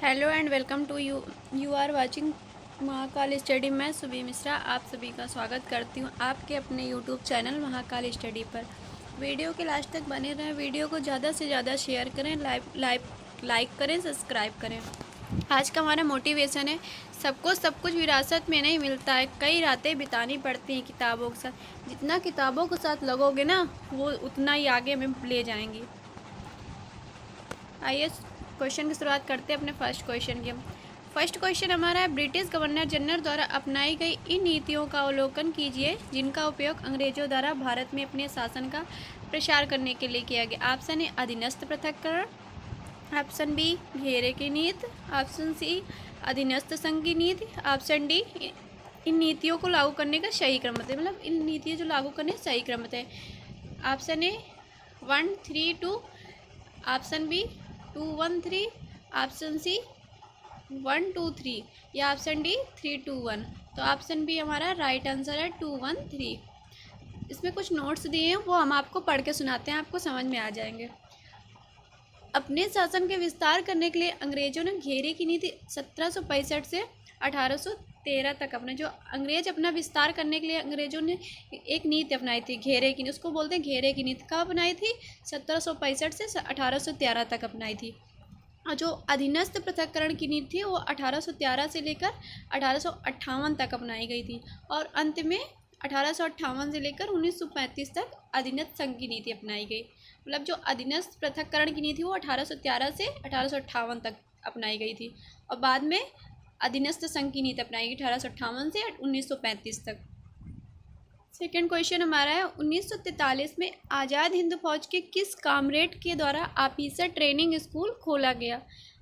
Hello and welcome to you are watching Mahakal study. मैं सुबी मिश्रा आप सभी का स्वागत करती हूँ आपके अपने यूट्यूब चैनल महाकाल स्टडी पर। वीडियो के लास्ट तक बने रहें, वीडियो को ज़्यादा से ज़्यादा शेयर करें, लाइक करें, सब्सक्राइब करें। आज का हमारा मोटिवेशन है, सबको सब कुछ विरासत में नहीं मिलता है, कई रातें बितानी पड़ती हैं किताबों के साथ। जितना किताबों के साथ लगोगे ना, वो उतना ही आगे में ले जाएंगी। आइए क्वेश्चन की शुरुआत करते हैं अपने फर्स्ट क्वेश्चन की। फर्स्ट क्वेश्चन हमारा है, ब्रिटिश गवर्नर जनरल द्वारा अपनाई गई इन नीतियों का अवलोकन कीजिए जिनका उपयोग अंग्रेजों द्वारा भारत में अपने शासन का प्रसार करने के लिए किया गया। ऑप्शन ए अधीनस्थ पृथक्करण, ऑप्शन बी घेरे की नीति, ऑप्शन सी अधीनस्थ संघ की नीति, ऑप्शन डी इन नीतियों को लागू करने का सही क्रम बताएं। मतलब इन नीतियों जो लागू करने का सही क्रम बताएं। Option A 1 3 2, option B 2 1 3, option C 1 2 3 या ऑप्शन डी 3 2 1। तो ऑप्शन बी हमारा राइट आंसर है 2 1 3। इसमें कुछ नोट्स दिए हैं, वो हम आपको पढ़ के सुनाते हैं, आपको समझ में आ जाएंगे। अपने शासन के विस्तार करने के लिए अंग्रेजों ने घेरे की नीति 1765 से 1813 तक अपने जो अंग्रेज अपना विस्तार करने के लिए अंग्रेजों ने एक नीति अपनाई थी, घेरे की, उसको बोलते हैं घेरे की नीति। कब अपनाई थी? 1765 से 1813 तक अपनाई थी। और जो अधीनस्थ पृथक्करण की नीति थी वो 1813 से लेकर 1858 तक अपनाई गई थी। और अंत में 1858 से लेकर 1935 तक अधीनस्थ संघ की नीति अपनाई गई। मतलब जो अधीनस्थ पृथक्करण की नीति वो 1813 से 1858 तक अपनाई गई थी, और बाद में अधीनस्थ संघ की नीति अपनाई गई 1858 से 1935 तक। सेकेंड क्वेश्चन हमारा है, 1943 में आज़ाद हिंद फौज के किस कामरेड के द्वारा ऑफिसर ट्रेनिंग स्कूल खोला गया?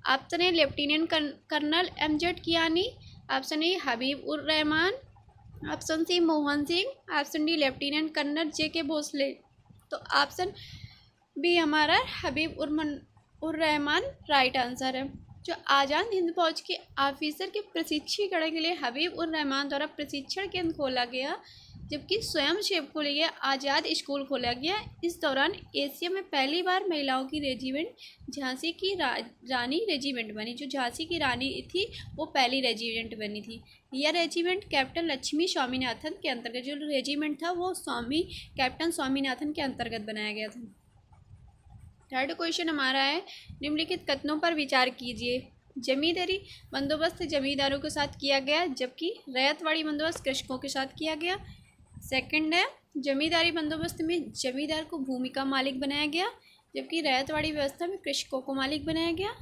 Option A lieutenant colonel MZ Kiyani, option A Habib ur Rahman, option C Mohan Singh, option D lieutenant colonel JK. Bhosle. तो ऑप्शन बी हमारा हबीब उर रहमान राइट आंसर है। जो आज़ाद हिंद फौज के ऑफिसर के प्रशिक्षीकरण के लिए हबीब उर रहमान द्वारा प्रशिक्षण केंद्र खोला गया, जबकि स्वयं सेवक को लिए आज़ाद स्कूल खोला गया। इस दौरान एशिया में पहली बार महिलाओं की रेजिमेंट झांसी की रानी रेजिमेंट बनी। जो झांसी की रानी थी वो पहली रेजिमेंट बनी थी। यह रेजिमेंट कैप्टन लक्ष्मी स्वामीनाथन के अंतर्गत, जो रेजिमेंट था वो कैप्टन स्वामीनाथन के अंतर्गत बनाया गया था। थर्ड क्वेश्चन हमारा है, निम्नलिखित कथनों पर विचार कीजिए। जमींदारी बंदोबस्त जमींदारों के साथ किया गया, जबकि रैयतवाड़ी बंदोबस्त कृषकों के साथ किया गया। सेकंड है, जमींदारी बंदोबस्त में जमींदार को भूमि का मालिक बनाया गया, जबकि रैयतवाड़ी व्यवस्था में कृषकों को मालिक बनाया गया।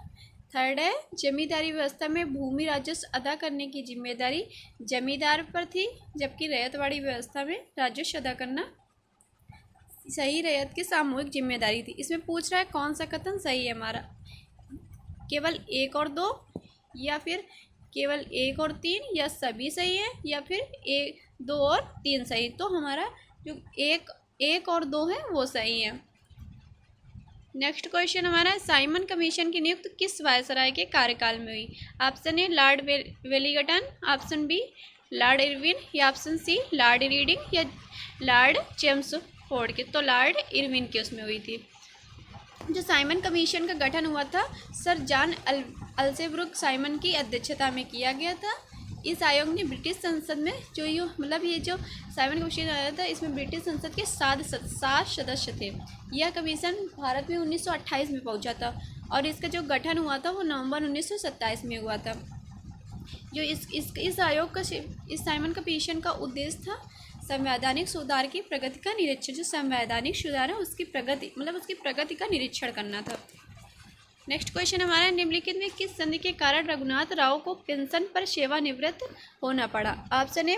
थर्ड है, जमींदारी व्यवस्था में भूमि राजस्व अदा करने की जिम्मेदारी जमींदार पर थी, जबकि रैयतवाड़ी व्यवस्था में राजस्व अदा करना सही रैयत की सामूहिक जिम्मेदारी थी। इसमें पूछ रहा है कौन सा कथन सही है हमारा, केवल 1 और 2, या फिर केवल 1 और 3, या सभी सही है, या फिर 1 2 और 3 सही। तो हमारा जो 1 और 2 है वो सही है। नेक्स्ट क्वेश्चन हमारा है, साइमन कमीशन की नियुक्ति किस वायसराय के कार्यकाल में हुई? Option A Lord Wellington, option B Lord Irwin, या ऑप्शन सी लॉर्ड रीडिंग, या लॉर्ड चेम्सफोर्ड के। तो लॉर्ड इरविन की उसमें हुई थी। जो साइमन कमीशन का गठन हुआ था सर जॉन अल्सेब्रुक साइमन की अध्यक्षता में किया गया था। इस आयोग ने ब्रिटिश संसद में ये जो साइमन कमीशन आया था, इसमें ब्रिटिश संसद के 7 सदस्य थे। यह कमीशन भारत में 1928 में पहुंचा था, और इसका जो गठन हुआ था वो नवंबर 1927 में हुआ था। जो इस आयोग का इस साइमन कमीशन का उद्देश्य था संवैधानिक सुधार की प्रगति का निरीक्षण। जो संवैधानिक सुधार है उसकी प्रगति का निरीक्षण करना था। नेक्स्ट क्वेश्चन हमारा, निम्नलिखित में किस संधि के कारण रघुनाथ राव को पेंशन पर सेवानिवृत्त होना पड़ा? ऑप्शन ए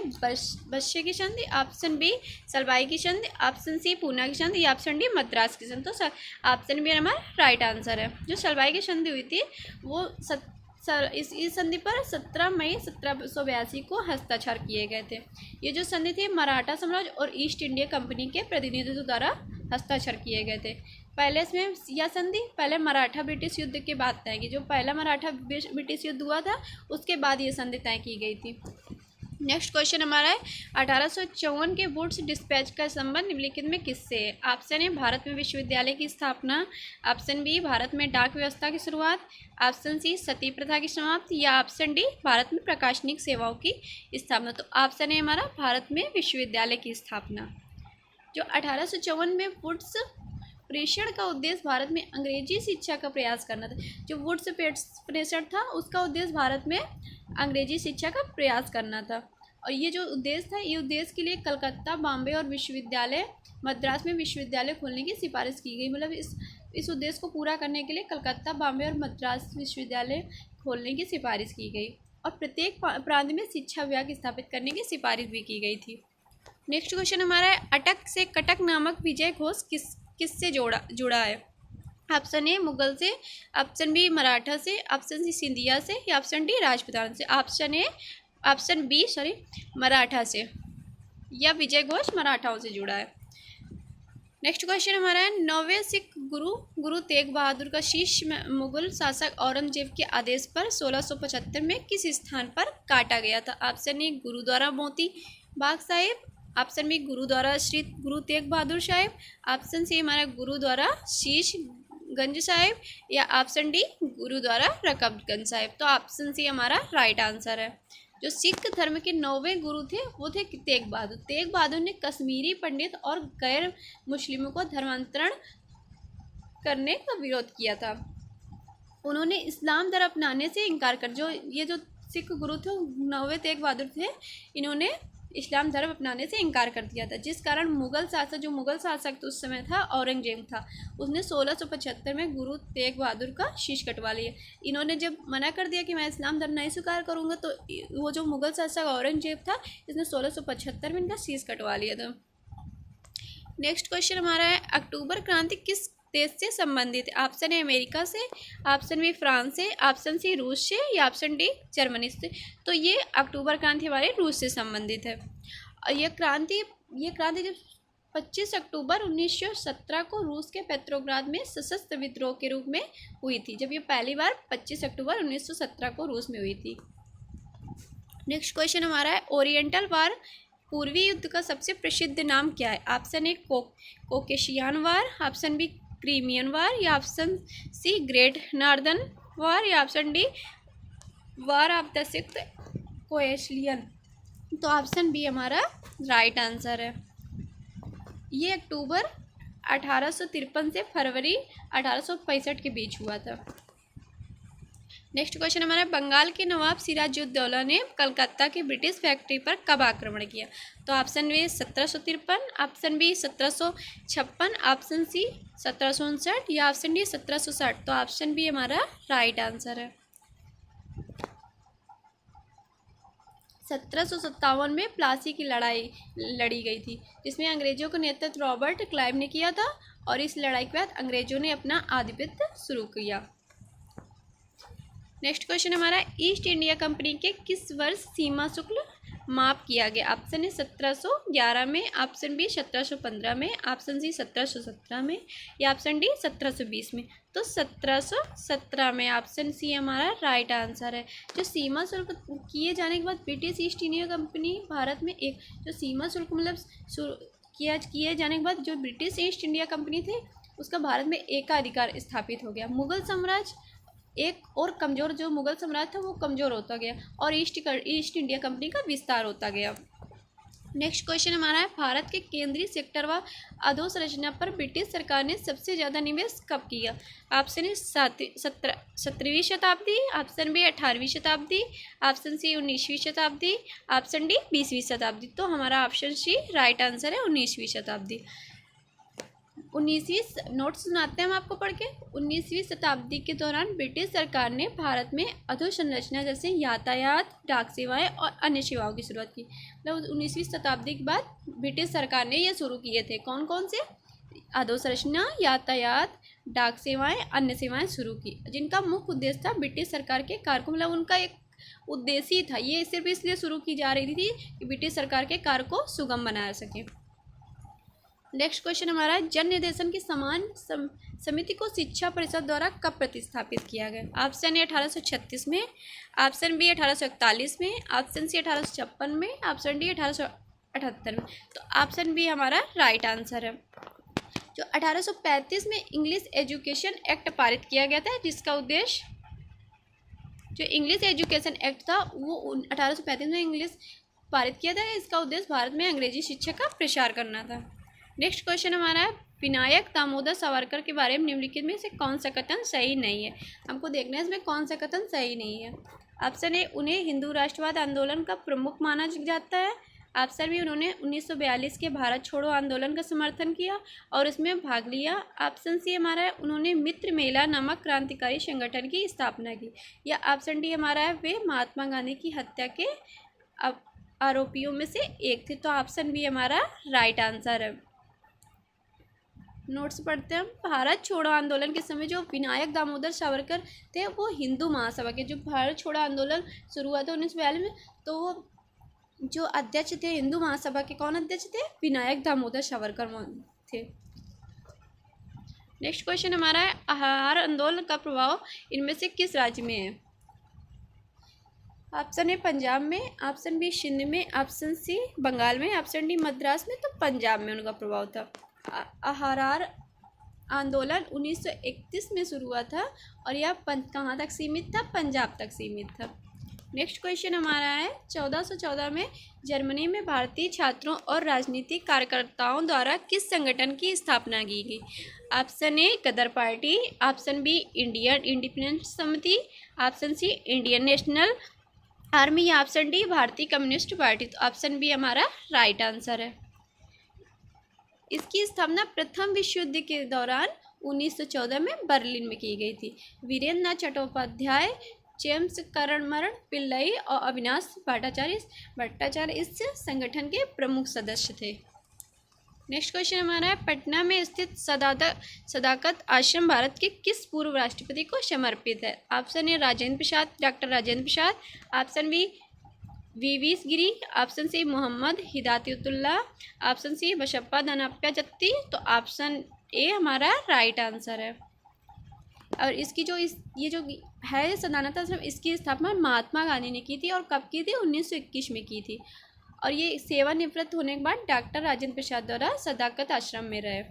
बस्से की संधि, ऑप्शन बी सलवाई की संधि, ऑप्शन सी पूना की संधि, या ऑप्शन डी मद्रास की संधि। तो ऑप्शन बी हमारा राइट आंसर है। जो सलवाई की संधि हुई थी वो इस संधि पर 17 मई 1782 को हस्ताक्षर किए गए थे। ये जो संधि थी मराठा साम्राज्य और ईस्ट इंडिया कंपनी के प्रतिनिधित्व द्वारा हस्ताक्षर किए गए थे। पहले इसमें यह संधि पहले मराठा ब्रिटिश युद्ध के बाद तय की। जो पहला मराठा ब्रिटिश युद्ध हुआ था उसके बाद ये संधि तय की गई थी। नेक्स्ट क्वेश्चन हमारा है 1854 के वुड्स डिस्पैच का संबंध निम्नलिखित में किससे है? ऑप्शन ए भारत में विश्वविद्यालय की स्थापना, ऑप्शन बी भारत में डाक व्यवस्था की शुरुआत, ऑप्शन सी सती प्रथा की समाप्ति, या ऑप्शन डी भारत में प्रशासनिक सेवाओं की स्थापना। तो ऑप्शन ए हमारा भारत में विश्वविद्यालय की स्थापना। जो 1854 में वुड्स प्रेषण का उद्देश्य भारत में अंग्रेजी शिक्षा का प्रयास करना था। जो वुड्स प्रेषण था उसका उद्देश्य भारत में अंग्रेजी शिक्षा का प्रयास करना था। और ये जो उद्देश्य था, ये उद्देश्य के लिए कलकत्ता, बॉम्बे और विश्वविद्यालय मद्रास में विश्वविद्यालय खोलने की सिफारिश की गई। मतलब इस उद्देश्य को पूरा करने के लिए कलकत्ता, बॉम्बे और मद्रास विश्वविद्यालय खोलने की सिफारिश की गई और प्रत्येक प्रांत में शिक्षा विभाग स्थापित करने की सिफारिश भी की गई थी। नेक्स्ट क्वेश्चन हमारा है अटक से कटक नामक विजय घोष किससे जुड़ा है? ऑप्शन ए मुगल से, ऑप्शन बी मराठा से, ऑप्शन सी सिंधिया से, या ऑप्शन डी राजपूताना से। ऑप्शन बी मराठा से, या विजय घोष मराठाओं से जुड़ा है। नेक्स्ट क्वेश्चन हमारा है 9वें सिख गुरु तेग बहादुर का शिष्य मुगल शासक औरंगजेब के आदेश पर 1675 में किस स्थान पर काटा गया था? Option A gurdwara Moti Bagh Sahib, option B gurdwara Shri Guru Tegh Bahadur Sahib, option C हमारा गुरुद्वारा शीश गंज साहिब, या ऑप्शन डी गुरुद्वारा रकाबगंज साहिब। तो ऑप्शन सी हमारा राइट आंसर है। जो सिख धर्म के 9वें गुरु थे वो थे तेग बहादुर। तेग बहादुर ने कश्मीरी पंडित और गैर मुस्लिमों को धर्मांतरण करने का विरोध किया था। उन्होंने इस्लाम धर्म अपनाने से इनकार कर, जो सिख गुरु थे 9वें तेग बहादुर थे, इन्होंने इस्लाम धर्म अपनाने से इनकार कर दिया था, जिस कारण मुगल शासक उस समय था औरंगजेब था, उसने 1675 में गुरु तेग बहादुर का शीश कटवा लिया। इन्होंने जब मना कर दिया कि मैं इस्लाम धर्म नहीं स्वीकार करूंगा, तो वो जो मुगल शासक औरंगजेब था, इसने 1675 में इनका शीश कटवा लिया था। नेक्स्ट क्वेश्चन हमारा है अक्टूबर क्रांति किस देश से संबंधित है? ऑप्शन ए अमेरिका से, ऑप्शन बी फ्रांस से, ऑप्शन सी रूस से, या ऑप्शन डी जर्मनी से। तो ये अक्टूबर क्रांति हमारे रूस से संबंधित है। और ये क्रांति जब 25 अक्टूबर 1917 को रूस के पेट्रोग्राद में सशस्त्र विद्रोह के रूप में हुई थी। जब ये पहली बार 25 अक्टूबर 1917 को रूस में हुई थी। नेक्स्ट क्वेश्चन हमारा है ओरिएंटल वार पूर्वी युद्ध का सबसे प्रसिद्ध नाम क्या है? Option A Caucasian war, option B Crimean war, या option C great northern war, या option D war of the sixth coalition. तो ऑप्शन बी हमारा राइट आंसर है। ये अक्टूबर 1853 से फरवरी 1865 के बीच हुआ था। नेक्स्ट क्वेश्चन हमारा बंगाल के नवाब सिराजुद्दौला ने कलकत्ता की ब्रिटिश फैक्ट्री पर कब आक्रमण किया? तो option B 1753, option B 1756, option C 1759, या ऑप्शन डी 1760। तो ऑप्शन बी हमारा राइट आंसर है। 1757 में प्लासी की लड़ाई लड़ी गई थी, जिसमें अंग्रेजों का नेतृत्व रॉबर्ट क्लाइव ने किया था, और इस लड़ाई के बाद अंग्रेजों ने अपना आधिपत्य शुरू किया। नेक्स्ट क्वेश्चन हमारा ईस्ट इंडिया कंपनी के किस वर्ष सीमा शुल्क माफ किया गया? ऑप्शन ए 1711 में, ऑप्शन बी 1715 में, ऑप्शन सी 1717 में, या ऑप्शन डी 1720 में। तो 1717 में, ऑप्शन सी हमारा राइट आंसर है। जो सीमा शुल्क किए जाने के बाद British east India company Bharat में एक जो सीमा शुल्क मतलब किए जाने के बाद जो ब्रिटिश ईस्ट इंडिया कंपनी थी उसका भारत में एकाधिकार स्थापित हो गया। मुगल साम्राज्य एक और कमज़ोर, जो मुगल साम्राज्य था वो कमज़ोर होता गया और ईस्ट इंडिया कंपनी का विस्तार होता गया। नेक्स्ट क्वेश्चन हमारा है भारत के केंद्रीय सेक्टर व अधोसंरचना पर ब्रिटिश सरकार ने सबसे ज़्यादा निवेश कब किया? ऑप्शन ए 17वीं शताब्दी, ऑप्शन बी 18वीं शताब्दी, ऑप्शन सी 19वीं शताब्दी, ऑप्शन डी 20वीं शताब्दी। तो हमारा ऑप्शन सी राइट आंसर है 19वीं शताब्दी। 19वीं नोट सुनाते हैं हम आपको पढ़ के। 19वीं शताब्दी के दौरान ब्रिटिश सरकार ने भारत में अधोसंरचना जैसे यातायात, डाक सेवाएं और अन्य सेवाओं की शुरुआत की। मतलब 19वीं शताब्दी के बाद ब्रिटिश सरकार ने ये शुरू किए थे। कौन कौन से? अधोसंरचना, यातायात, डाक सेवाएं, अन्य सेवाएं शुरू की, जिनका मुख्य उद्देश्य था ब्रिटिश सरकार के कार्य को, मतलब उनका एक उद्देश्य ही था। ये सिर्फ इसलिए शुरू की जा रही थी कि ब्रिटिश सरकार के कार्य को सुगम बनाया सके। नेक्स्ट क्वेश्चन हमारा है जन निर्देशन की समिति को शिक्षा परिषद द्वारा कब प्रतिस्थापित किया गया? ऑप्शन ए 1836 में, ऑप्शन बी 1841 में, ऑप्शन सी 1856 में, ऑप्शन डी 1878 में। तो ऑप्शन बी हमारा राइट आंसर है। जो 1835 में इंग्लिश एजुकेशन एक्ट पारित किया गया था, जिसका उद्देश्य, जो इंग्लिश एजुकेशन एक्ट था वो 1835 में इंग्लिश पारित किया था, इसका उद्देश्य भारत में अंग्रेजी शिक्षा का प्रसार करना था। नेक्स्ट क्वेश्चन हमारा है, विनायक दामोदर सावरकर के बारे में निम्नलिखित में से कौन सा कथन सही नहीं है? हमको देखना है इसमें कौन सा कथन सही नहीं है। ऑप्शन ए, उन्हें हिंदू राष्ट्रवाद आंदोलन का प्रमुख माना जाता है। ऑप्शन बी, उन्होंने 1942 के भारत छोड़ो आंदोलन का समर्थन किया और इसमें भाग लिया। ऑप्शन सी हमारा है, उन्होंने मित्र मेला नामक क्रांतिकारी संगठन की स्थापना की। या ऑप्शन डी हमारा है, वे महात्मा गांधी की हत्या के आरोपियों में से एक थे। तो ऑप्शन बी हमारा राइट आंसर है। नोट्स पढ़ते हैं हम। भारत छोड़ो आंदोलन के समय जो विनायक दामोदर सावरकर थे वो हिंदू महासभा के, जो भारत छोड़ो आंदोलन शुरू हुआ था 1942 में, तो वो जो अध्यक्ष थे हिंदू महासभा के, कौन अध्यक्ष थे? विनायक दामोदर सावरकर थे। नेक्स्ट क्वेश्चन हमारा है, आहार आंदोलन का प्रभाव इनमें से किस राज्य में है? ऑप्शन ए पंजाब में, ऑप्शन बी सिंध में, ऑप्शन सी बंगाल में, ऑप्शन डी मद्रास में। तो पंजाब में उनका प्रभाव था। आहार आंदोलन 1931 में शुरू हुआ था और यह कहाँ तक सीमित था? पंजाब तक सीमित था। नेक्स्ट क्वेश्चन हमारा है, 1414 में जर्मनी में भारतीय छात्रों और राजनीतिक कार्यकर्ताओं द्वारा किस संगठन की स्थापना की गई? Option A Ghadar party, option B Indian independence समिति, option C Indian national army, या ऑप्शन डी भारतीय कम्युनिस्ट पार्टी। तो ऑप्शन बी हमारा राइट आंसर है। इसकी स्थापना प्रथम विश्व युद्ध के दौरान 1914 में बर्लिन में की गई थी। वीरेंद्र नाथ चट्टोपाध्याय, जेम्स करणमरण पिल्लई और अविनाश भट्टाचार्य इस संगठन के प्रमुख सदस्य थे। नेक्स्ट क्वेश्चन हमारा है, पटना में स्थित सदाकत आश्रम भारत के किस पूर्व राष्ट्रपति को समर्पित है? Option A Rajendra Prasad, doctor Rajendra Prasad, option B V Giri, option C Mohammad Hidayatullah, option C Basappa Danappa Jatti. तो ऑप्शन ए हमारा राइट आंसर है। और इसकी जो ये जो है सदानत आश्रम, इसकी स्थापना महात्मा गांधी ने की थी और कब की थी? 1921 में की थी। और ये सेवानिवृत्त होने के बाद डॉक्टर राजेंद्र प्रसाद द्वारा सदाकत आश्रम में रहे।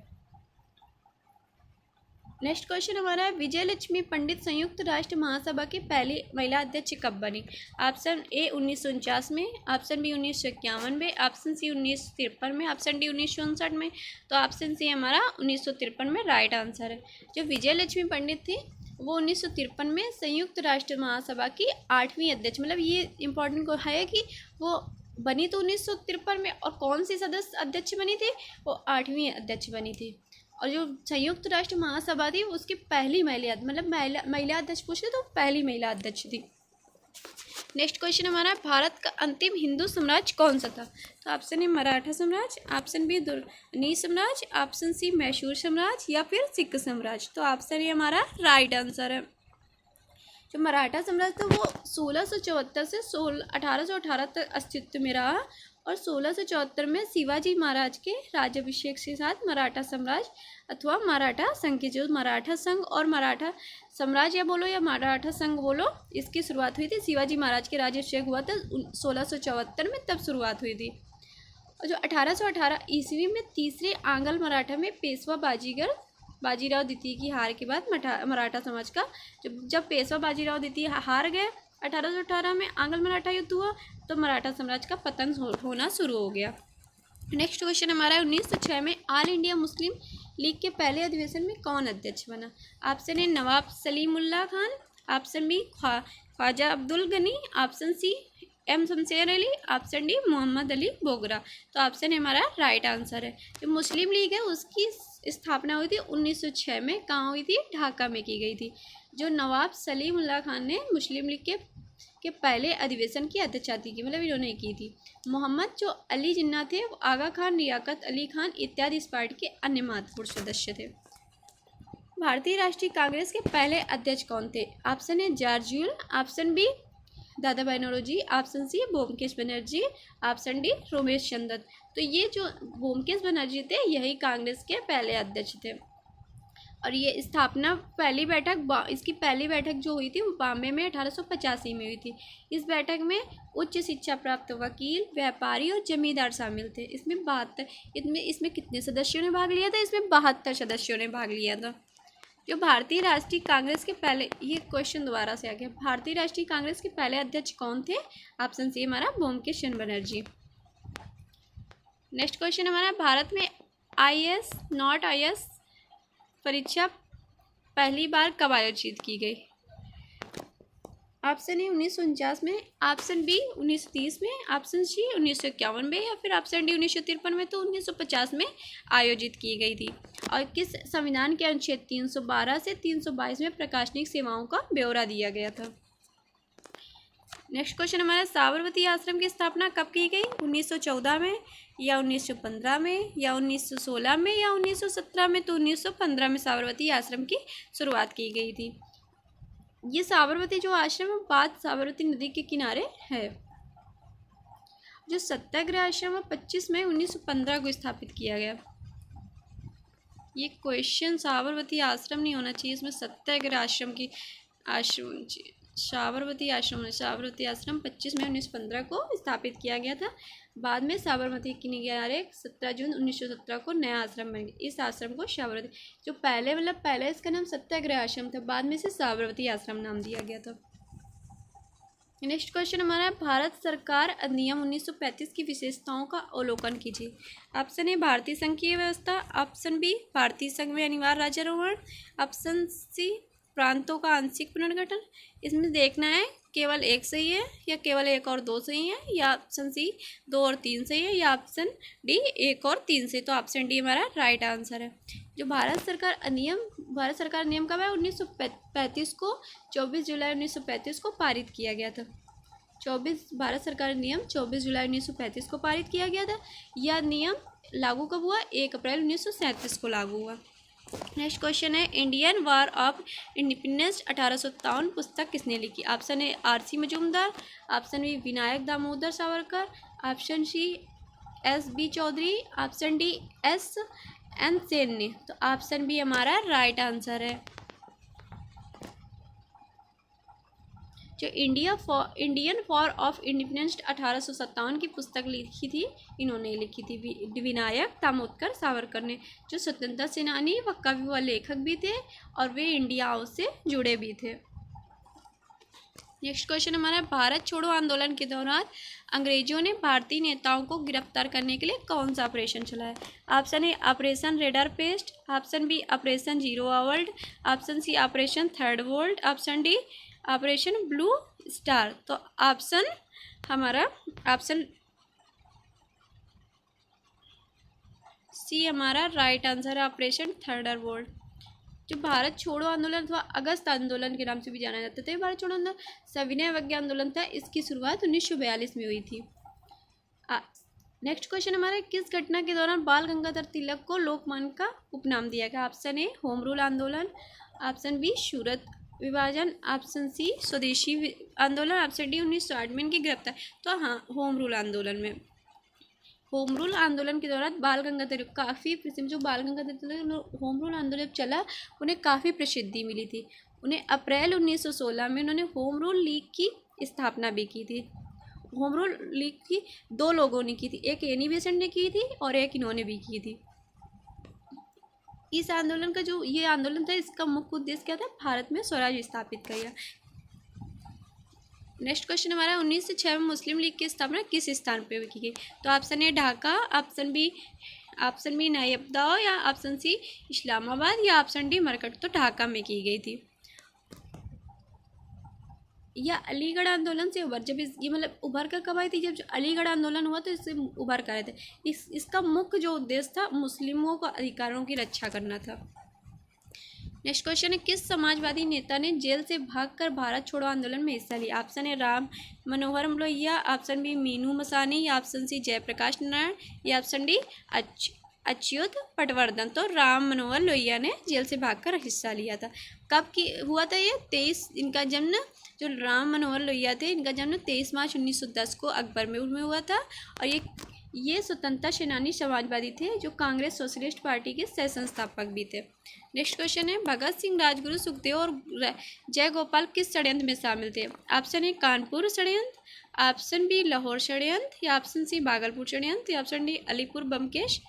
नेक्स्ट क्वेश्चन हमारा है, विजयलक्ष्मी पंडित संयुक्त राष्ट्र महासभा की पहली महिला अध्यक्ष कब बनी? ऑप्शन ए 1949 में, ऑप्शन बी 1951 में, ऑप्शन सी 1953 में, ऑप्शन डी 1959 में। तो ऑप्शन सी हमारा 1953 में राइट आंसर है। जो विजयलक्ष्मी पंडित थी वो 1953 में संयुक्त राष्ट्र महासभा की 8वीं अध्यक्ष, मतलब ये इंपॉर्टेंट को है कि वो बनी तो 1953 में, और कौन सी सदस्य अध्यक्ष बनी थी? वो 8वीं अध्यक्ष बनी थी। और जो संयुक्त राष्ट्र महासभा थी उसकी पहली महिला, मतलब महिला अध्यक्ष पूछे तो पहली महिला अध्यक्ष थी। नेक्स्ट क्वेश्चन हमारा, भारत का अंतिम हिंदू साम्राज्य कौन सा था? तो ऑप्शन ए मराठा साम्राज्य, ऑप्शन बी दुर्रानी साम्राज्य, ऑप्शन सी मैसूर साम्राज्य, या फिर सिख साम्राज्य। तो ऑप्शन ए हमारा राइट आंसर है। जो मराठा साम्राज्य था वो 1674 से 1818 तक अस्तित्व में रहा और 1674 में शिवाजी महाराज के राज्याभिषेक के साथ मराठा साम्राज्य अथवा मराठा संघ के, जो मराठा संघ और मराठा साम्राज्य बोलो या मराठा संघ बोलो, इसकी शुरुआत हुई थी। शिवाजी महाराज के राज्याभिषेक हुआ था 1674 में, तब शुरुआत हुई थी। और जो 1818 ईस्वी में तीसरे आंग्ल मराठा में पेशवा बाजीराव द्वितीय की हार के बाद मराठा समाज का, जब पेशवा बाजीराव द्वितीय हार गए 1818 में, आंग्ल मराठा युद्ध हुआ, तो मराठा साम्राज्य का पतन होना शुरू हो गया। नेक्स्ट क्वेश्चन हमारा है, 1906 में ऑल इंडिया मुस्लिम लीग के पहले अधिवेशन में कौन अध्यक्ष बना? Option A Nawab Salimullah Khan, option B Khwaja Abdul Gani, option C M Shamsher Ali, option D Mohammad Ali Bogra. तो ऑप्शन हमारा राइट आंसर है। जो मुस्लिम लीग है उसकी स्थापना हुई थी 1906 में, कहाँ हुई थी? ढाका में की गई थी। जो नवाब सलीमुल्लाह खान ने मुस्लिम लीग के पहले अधिवेशन की अध्यक्षता की, मतलब इन्होंने की थी। मोहम्मद जो अली जिन्ना थे, वो आगा खान, लियाकत अली खान इत्यादि इस पार्टी के अन्य महत्वपूर्ण सदस्य थे। भारतीय राष्ट्रीय कांग्रेस के पहले अध्यक्ष कौन थे? Option A George Yule, option B Dadabhai Naoroji, option C Byomkesh Banerjee, option D Ramesh Chandra Dutt. तो ये जो ब्योमकेश बनर्जी थे यही कांग्रेस के पहले अध्यक्ष थे। और ये स्थापना इसकी पहली बैठक जो हुई थी वो बॉम्बे में 1885 में हुई थी। इस बैठक में उच्च शिक्षा प्राप्त वकील, व्यापारी और जमींदार शामिल थे। इसमें कितने सदस्यों ने भाग लिया था? इसमें 72 सदस्यों ने भाग लिया था। जो भारतीय राष्ट्रीय कांग्रेस के पहले, ये क्वेश्चन दोबारा से आ गया, भारतीय राष्ट्रीय कांग्रेस के पहले अध्यक्ष कौन थे? ऑप्शन सी हमारा ब्योमकेश बनर्जी। नेक्स्ट क्वेश्चन हमारा, भारत में IAS नॉट IAS परीक्षा पहली बार कब आयोजित की गई? ऑप्शन ए 1949 में, ऑप्शन बी 1930 में, ऑप्शन सी 1951 में, या फिर ऑप्शन डी 1953 में। तो 1950 में आयोजित की गई थी। और किस संविधान के अनुच्छेद 312 से 322 में प्रशासनिक सेवाओं का ब्यौरा दिया गया था? नेक्स्ट क्वेश्चन हमारा, साबरमती आश्रम की स्थापना कब की गई? 1914 में, या 1915 में, या 1916 में, या 1917 में। तो 1915 में साबरमती आश्रम की शुरुआत की गई थी। ये साबरमती जो आश्रम है बात साबरमती नदी के किनारे है। जो सत्याग्रह आश्रम है 25 मई 1915 को स्थापित किया गया। ये क्वेश्चन साबरमती आश्रम नहीं होना चाहिए, इसमें सत्याग्रह आश्रम की साबरमती आश्रम 25 मई 1915 को स्थापित किया गया था। बाद में साबरमती के किनारे 17 जून 1917 को नया आश्रम बन गया। इस आश्रम को साबरमती, जो पहले इसका नाम सत्याग्रह आश्रम था, बाद में इसे साबरमती आश्रम नाम दिया गया था। नेक्स्ट क्वेश्चन हमारा, भारत सरकार अधिनियम 1935 की विशेषताओं का अवलोकन कीजिए। ऑप्शन ए भारतीय संघ की व्यवस्था, ऑप्शन बी भारतीय संघ में अनिवार्य राज्यारोहण, ऑप्शन सी प्रांतों का आंशिक पुनर्गठन। इसमें देखना है केवल एक सही है, या केवल एक और दो सही है, या ऑप्शन सी 2 और 3 सही है, या ऑप्शन डी 1 और 3 सही। तो ऑप्शन डी हमारा राइट आंसर है। जो भारत सरकार नियम कब है? 1935 को 24 जुलाई 1935 को पारित किया गया था। भारत सरकार नियम 24 जुलाई 1935 को पारित किया गया था। यह नियम लागू कब हुआ? 1 अप्रैल 1937 को लागू हुआ। नेक्स्ट क्वेश्चन है, इंडियन वॉर ऑफ इंडिपेंडेंस 1857 पुस्तक किसने लिखी? Option A RC Majumdar, option B Vinayak Damodar Savarkar, option C SB Chaudhary, option D SN Sen ने। तो ऑप्शन बी हमारा राइट आंसर है। जो इंडियन वॉर ऑफ इंडिपेंडेंस 1857 की पुस्तक लिखी थी, इन्होंने लिखी थी विनायक दामोदर सावरकर ने, जो स्वतंत्रता सेनानी व कवि व लेखक भी थे और वे इंडिया हाउस से जुड़े भी थे। नेक्स्ट क्वेश्चन हमारा, भारत छोड़ो आंदोलन के दौरान अंग्रेजों ने भारतीय नेताओं को गिरफ्तार करने के लिए कौन सा ऑपरेशन चलाया? Option A operation raider paste, option B operation zero award, option C operation third world, option D operation blue star. तो ऑप्शन सी हमारा राइट आंसर है, ऑपरेशन थर्ड वर्ल्ड। जो भारत छोड़ो आंदोलन अथवा अगस्त आंदोलन के नाम से भी जाना जाता था, भारत छोड़ो आंदोलन सविनय अवज्ञा आंदोलन था। इसकी शुरुआत 1942 में हुई थी। नेक्स्ट क्वेश्चन हमारा, किस घटना के दौरान बाल गंगाधर तिलक को लोकमान्य का उपनाम दिया गया? ऑप्शन ए होम रूल आंदोलन, ऑप्शन बी सूरत विभाजन, ऑप्शन सी स्वदेशी आंदोलन, ऑप्शन डी 1960 में इनकी गिरफ्तार। तो हाँ, होम रूल आंदोलन के दौरान बाल गंगाधर तिलक काफ़ी प्रसिद्ध, जो बाल गंगाधर तिलक होम रूल आंदोलन चला, उन्हें काफ़ी प्रसिद्धि मिली थी। उन्हें अप्रैल 1916 में उन्होंने होम रूल लीग की स्थापना भी की थी। होम रूल लीग की 2 लोगों ने की थी, एक एनी बेसेंट ने की थी और एक इन्होंने भी की थी। इस आंदोलन का जो ये आंदोलन था, इसका मुख्य उद्देश्य क्या था? भारत में स्वराज स्थापित किया। नेक्स्ट क्वेश्चन हमारा, 1906 में मुस्लिम लीग की स्थापना किस स्थान पर की गई? तो option A Dhaka, option B Naypyidaw, या ऑप्शन सी इस्लामाबाद, या ऑप्शन डी मरकट। तो ढाका में की गई थी। यह अलीगढ़ आंदोलन से उभर कर कब आई थी? जब अलीगढ़ आंदोलन हुआ तो इससे उभर कर आए थे। इसका मुख्य जो उद्देश्य था, मुस्लिमों का अधिकारों की रक्षा करना था। नेक्स्ट क्वेश्चन है, किस समाजवादी नेता ने जेल से भागकर भारत छोड़ो आंदोलन में हिस्सा लिया? Option A Ram Manohar Lohia, option B Minoo Masani, या ऑप्शन सी जयप्रकाश नारायण, या ऑप्शन डी अच्युत पटवर्धन। तो राम मनोहर लोहिया ने जेल से भागकर हिस्सा लिया था। कब की हुआ था ये? 23 इनका जन्म, जो राम मनोहर लोहिया थे, इनका जन्म 23 मार्च 1910 को अकबर में हुआ था। और ये स्वतंत्रता सेनानी समाजवादी थे जो कांग्रेस सोशलिस्ट पार्टी के सह संस्थापक भी थे। नेक्स्ट क्वेश्चन है, भगत सिंह, राजगुरु, सुखदेव और जयगोपाल किस षड्यंत्र में शामिल थे? ऑप्शन ए कानपुर षड्यंत्र, ऑप्शन बी लाहौर षड्यंत्र, या ऑप्शन सी भागलपुर षड्यंत्र, या ऑप्शन डी अलीपुर बमकेश।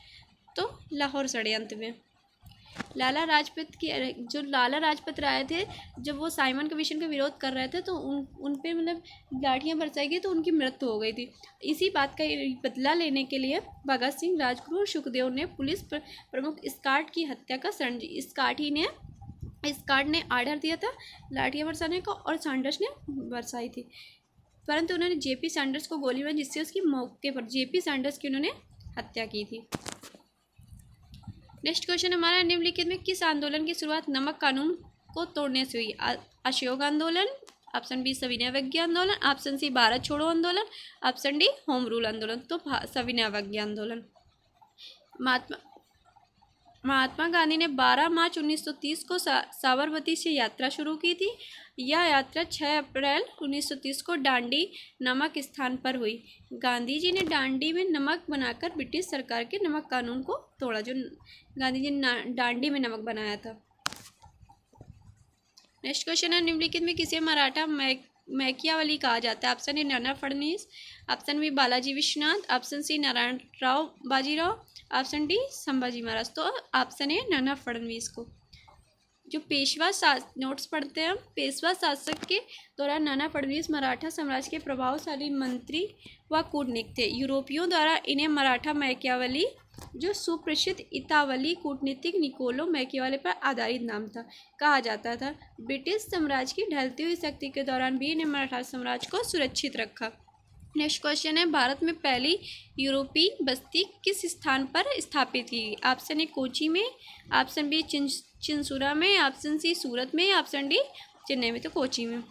तो लाहौर षड्यंत्र में लाला लाजपत राय थे, जब वो साइमन कमीशन का विरोध कर रहे थे तो उन पे मतलब लाठियां बरसाई गई तो उनकी मृत्यु हो गई थी। इसी बात का बदला लेने के लिए भगत सिंह, राजगुरु और सुखदेव ने पुलिस प्रमुख स्कॉट की हत्या का षड्यंत्र, स्कॉट ने आर्डर दिया था लाठियां बरसाने को और सैंडर्स ने बरसाई थी, परंतु उन्होंने जेपी सैंडर्स को गोली मारी जिससे उसकी मौके पर जेपी सैंडर्स की उन्होंने हत्या की थी। नेक्स्ट क्वेश्चन हमारा, निम्नलिखित में किस आंदोलन की शुरुआत नमक कानून को तोड़ने से हुई? अशोक आंदोलन, ऑप्शन बी सविनय अवज्ञा आंदोलन, ऑप्शन सी भारत छोड़ो आंदोलन, ऑप्शन डी होम रूल आंदोलन। तो सविनय अवज्ञा आंदोलन। महात्मा गांधी ने 12 मार्च 1930 को साबरमती से यात्रा शुरू की थी। यह यात्रा 6 अप्रैल 1930 को डांडी नामक स्थान पर हुई। गांधी जी ने डांडी में नमक बनाकर ब्रिटिश सरकार के नमक कानून को तोड़ा, जो गांधी जी ने डांडी में नमक बनाया था। नेक्स्ट क्वेश्चन है, निम्नलिखित में किसे मराठा मैकियावली कहा जाता है? Option A Nana Phadnavis, option B Balaji Vishwanath, option C Narayan Rao Bajirao, option D Sambhaji Maharaj. तो ऑप्शन ए नाना फडणवीस को। जो नोट्स पढ़ते हैं हम, पेशवा शासक के दौरान नाना फडणवीस मराठा साम्राज्य के प्रभावशाली मंत्री व कूटनीतिक थे। यूरोपियों द्वारा इन्हें मराठा मैकियावली, जो सुप्रसिद्ध इतावली कूटनीतिक निकोलो मैकियावली पर आधारित नाम था, कहा जाता था। ब्रिटिश साम्राज्य की ढलती हुई शक्ति के दौरान भी इन्हें मराठा साम्राज्य को सुरक्षित रखा। नेक्स्ट क्वेश्चन है, भारत में पहली यूरोपीय बस्ती किस स्थान पर स्थापित की? ऑप्शन ए कोची में, ऑप्शन बी चिंसुरा में, ऑप्शन सी सूरत में, ऑप्शन डी चेन्नई में। तो कोची में।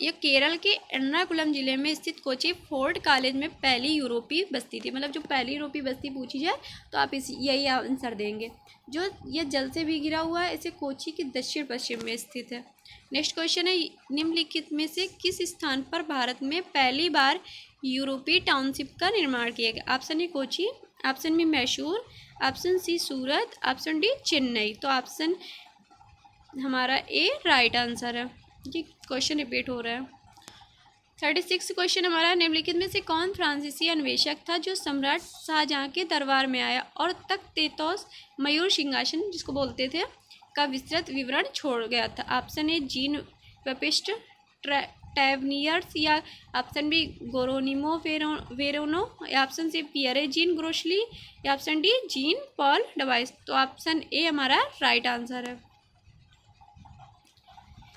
यह केरल के एर्नाकुलम जिले में स्थित कोची फोर्ट कॉलेज में पहली यूरोपीय बस्ती थी। मतलब जो पहली यूरोपीय बस्ती पूछी जाए तो आप यही आंसर देंगे। जो यह जल से भी घिरा हुआ है, इसे कोची के दक्षिण पश्चिम में स्थित है। नेक्स्ट क्वेश्चन है, निम्नलिखित में से किस स्थान पर भारत में पहली बार यूरोपीय टाउनशिप का निर्माण किया गया? Option A Kochi, option B Mysore, option C Surat, option D Chennai. तो ऑप्शन हमारा ए राइट आंसर है। ये क्वेश्चन रिपीट हो रहा है। 36 क्वेश्चन हमारा, निम्नलिखित में से कौन फ्रांसीसी अन्वेषक था जो सम्राट शाहजहां के दरबार में आया और तख्त-ए-तौस मयूर सिंहासन जिसको बोलते थे का विस्तृत विवरण छोड़ गया था? ऑप्शन ए जीन बैप्टिस्ट टैवनियर्स, या ऑप्शन बी गोरोनिमो वेरोनो, या ऑप्शन सी पियरे जीन ग्रोशली, या ऑप्शन डी जीन पॉल डवाइस। तो ऑप्शन ए हमारा राइट आंसर है।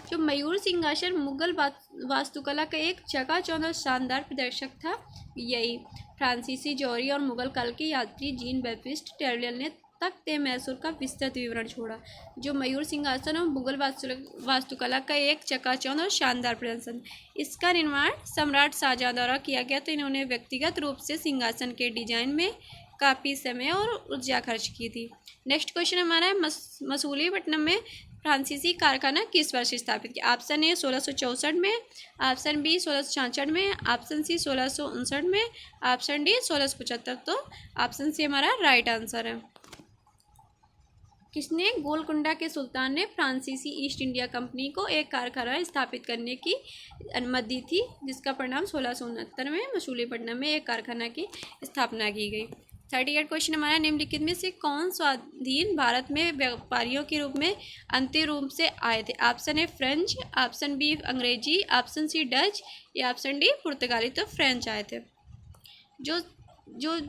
जो मयूर सिंहासन मुगल वास्तुकला का एक चकाचौंध और शानदार प्रदर्शक था, यही फ्रांसीसी जौहरी और मुगल काल के यात्री जीन बैप्टिस्ट टैवनियर ने तख्त-ए-मैसूर का विस्तृत विवरण छोड़ा। जो मयूर सिंहासन और मुगल वास्तुकला का एक चकाचौंध और शानदार प्रदर्शन, इसका निर्माण सम्राट शाहजहां द्वारा किया गया। तो इन्होंने व्यक्तिगत रूप से सिंहासन के डिजाइन में काफ़ी समय और ऊर्जा खर्च की थी। नेक्स्ट क्वेश्चन हमारा है, मसूलीपट्टनम में फ्रांसीसी कारखाना किस वर्ष स्थापित किया? ऑप्शन ए 1664 में, ऑप्शन बी 1666 में, ऑप्शन सी 1659 में, ऑप्शन डी 1675। तो ऑप्शन सी हमारा राइट आंसर है। किसने? गोलकुंडा के सुल्तान ने फ्रांसीसी ईस्ट इंडिया कंपनी को एक कारखाना स्थापित करने की अनुमति दी थी, जिसका परिणाम 1669 में मसूलीपट्टनम में एक कारखाना की स्थापना की गई। 38 क्वेश्चन हमारा, निम्नलिखित में से कौन स्वाधीन भारत में व्यापारियों के रूप में अंतिम रूप से आए थे? Option A French, option B अंग्रेजी, ऑप्शन सी डच, या ऑप्शन डी पुर्तगाली। तो फ्रेंच आए थे। जो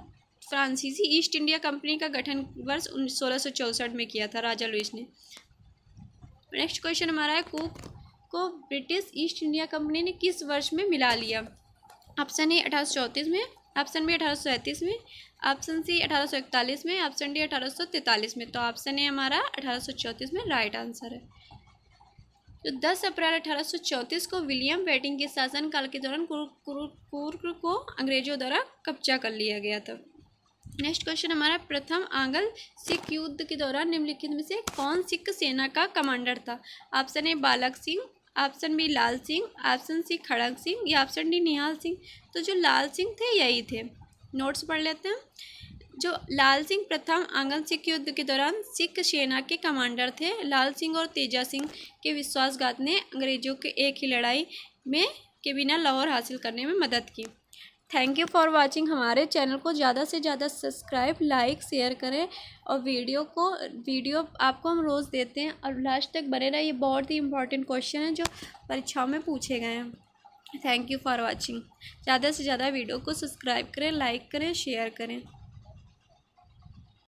फ्रांसीसी ईस्ट इंडिया कंपनी का गठन वर्ष 1664 में किया था राजा लुइस ने। नेक्स्ट क्वेश्चन हमारा है, कोक को ब्रिटिश ईस्ट इंडिया कंपनी ने किस वर्ष में मिला लिया? ऑप्शन ए 1834 में, ऑप्शन बी 1837 में, ऑप्शन सी 1841 में, ऑप्शन डी 1843 में। तो ऑप्शन ए हमारा 1834 में राइट आंसर है। तो 10 अप्रैल 1834 को विलियम बेंटिंक के शासनकाल के दौरान कुर्ग को अंग्रेजों द्वारा कब्जा कर लिया गया था। नेक्स्ट क्वेश्चन हमारा, प्रथम आंग्ल सिख युद्ध के दौरान निम्नलिखित में से कौन सिख सेना का कमांडर था? ऑप्शन ए बालक सिंह, ऑप्शन बी लाल सिंह, ऑप्शन सी खड़ग सिंह या ऑप्शन डी निहाल सिंह। तो जो लाल सिंह थे यही थे। नोट्स पढ़ लेते हैं। जो लाल सिंह प्रथम आंग्ल सिख युद्ध के दौरान सिख सेना के कमांडर थे। लाल सिंह और तेजा सिंह के विश्वासघात ने अंग्रेजों के एक ही लड़ाई में के बिना लाहौर हासिल करने में मदद की। Thank you for watching. हमारे चैनल को ज़्यादा से ज़्यादा सब्सक्राइब, लाइक, शेयर करें और वीडियो आपको हम रोज़ देते हैं और लास्ट तक बने रहे। ये बहुत ही इंपॉर्टेंट क्वेश्चन है जो परीक्षाओं में पूछे गए हैं। Thank you for watching. ज़्यादा से ज़्यादा वीडियो को सब्सक्राइब करें, लाइक करें, शेयर करें।